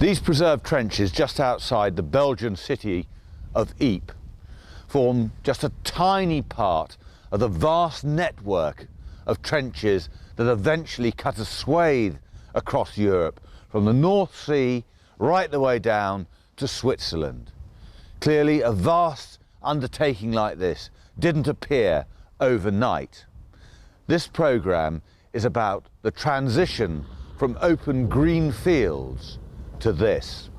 These preserved trenches just outside the Belgian city of Ypres form just a tiny part of the vast network of trenches that eventually cut a swathe across Europe from the North Sea right the way down to Switzerland. Clearly, a vast undertaking like this didn't appear overnight. This programme is about the transition from open green fields to this.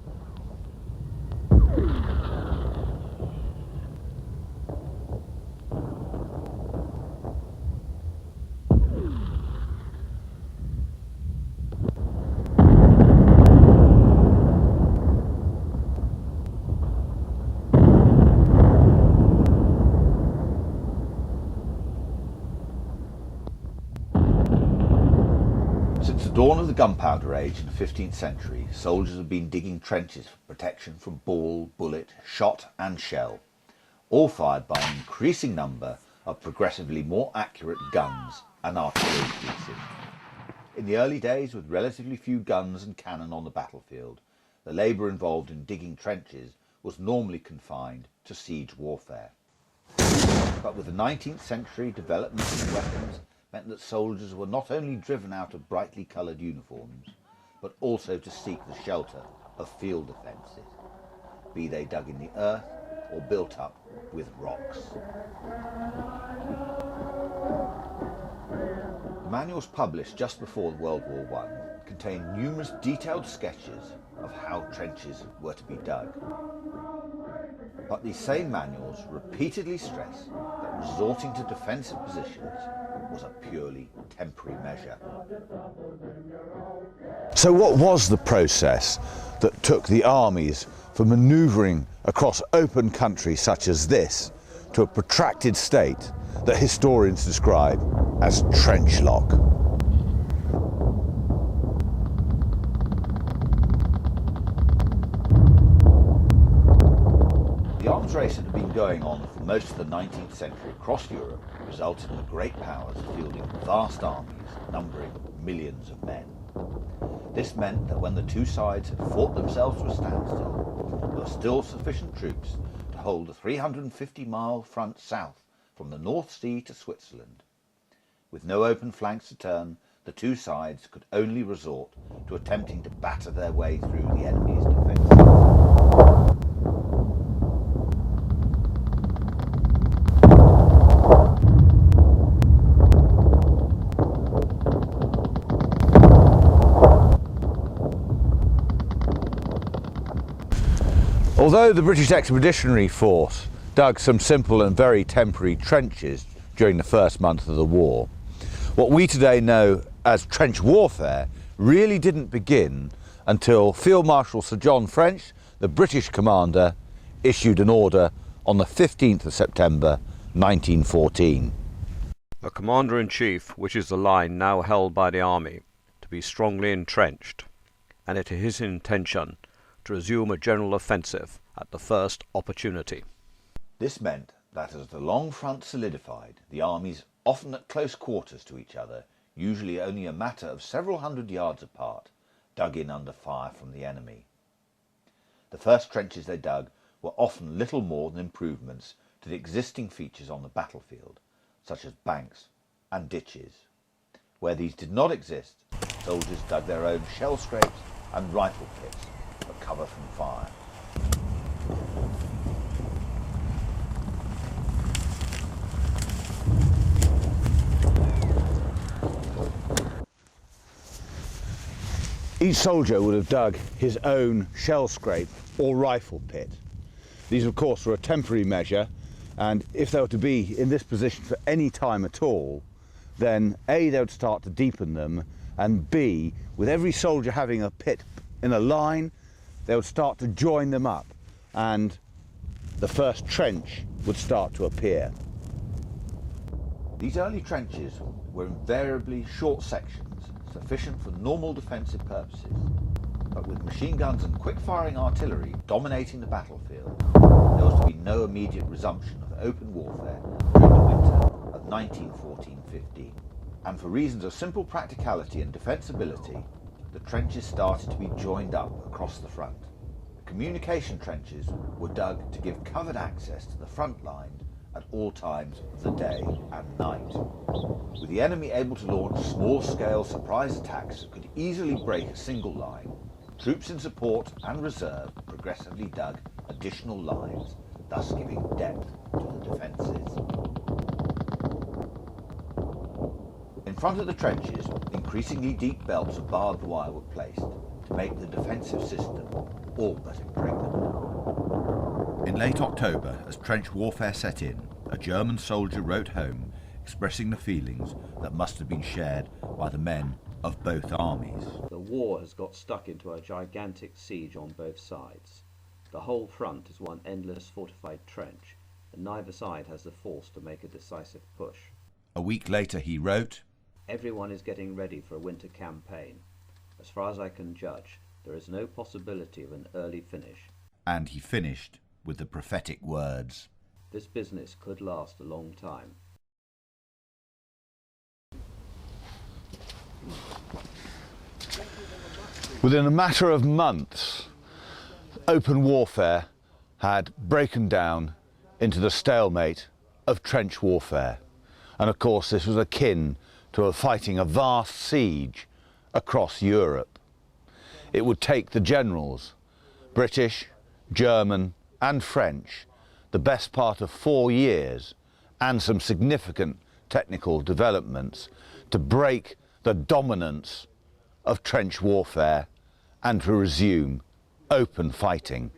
Since the dawn of the gunpowder age in the 15th century, soldiers have been digging trenches for protection from ball, bullet, shot and shell, all fired by an increasing number of progressively more accurate guns and artillery pieces. In the early days, with relatively few guns and cannon on the battlefield, the labour involved in digging trenches was normally confined to siege warfare. But with the 19th century development in weapons meant that soldiers were not only driven out of brightly coloured uniforms, but also to seek the shelter of field defences, be they dug in the earth or built up with rocks. The manuals published just before World War I contained numerous detailed sketches of how trenches were to be dug. But these same manuals repeatedly stress that resorting to defensive positions was a purely temporary measure. So what was the process that took the armies from manoeuvring across open country such as this to a protracted state that historians describe as trench lock? The arms race that had been going on for most of the 19th century across Europe resulted in the great powers fielding vast armies numbering millions of men. This meant that when the two sides had fought themselves to a standstill, there were still sufficient troops to hold a 350-mile front south from the North Sea to Switzerland. With no open flanks to turn, the two sides could only resort to attempting to batter their way through the enemy's defences. Although the British Expeditionary Force dug some simple and very temporary trenches during the first month of the war, what we today know as trench warfare really didn't begin until Field Marshal Sir John French, the British commander, issued an order on the 15th of September 1914. The Commander-in-Chief wishes the line now held by the Army to be strongly entrenched, and it is his intention to resume a general offensive at the first opportunity. This meant that as the long front solidified, the armies, often at close quarters to each other, usually only a matter of several hundred yards apart, dug in under fire from the enemy. The first trenches they dug were often little more than improvements to the existing features on the battlefield, such as banks and ditches. Where these did not exist, soldiers dug their own shell scrapes and rifle pits for cover from fire. Each soldier would have dug his own shell scrape or rifle pit. These of course were a temporary measure, and if they were to be in this position for any time at all, then A, they would start to deepen them, and B, with every soldier having a pit in a line, they would start to join them up and the first trench would start to appear. These early trenches were invariably short sections, sufficient for normal defensive purposes, but with machine guns and quick-firing artillery dominating the battlefield, there was to be no immediate resumption of open warfare during the winter of 1914-15. And for reasons of simple practicality and defensibility, the trenches started to be joined up across the front. Communication trenches were dug to give covered access to the front line at all times of the day and night, with the enemy able to launch small-scale surprise attacks that could easily break a single line. Troops in support and reserve progressively dug additional lines, thus giving depth to the defences. In front of the trenches, increasingly deep belts of barbed wire were placed to make the defensive system all but impregnable. In late October, as trench warfare set in, a German soldier wrote home expressing the feelings that must have been shared by the men of both armies. The war has got stuck into a gigantic siege on both sides. The whole front is one endless fortified trench, and neither side has the force to make a decisive push. A week later he wrote, Everyone is getting ready for a winter campaign. As far as I can judge, there is no possibility of an early finish. And he finished with the prophetic words, This business could last a long time. Within a matter of months, open warfare had broken down into the stalemate of trench warfare. And of course this was akin to fighting a vast siege across Europe. It would take the generals, British, German and French, the best part of 4 years and some significant technical developments to break the dominance of trench warfare and to resume open fighting.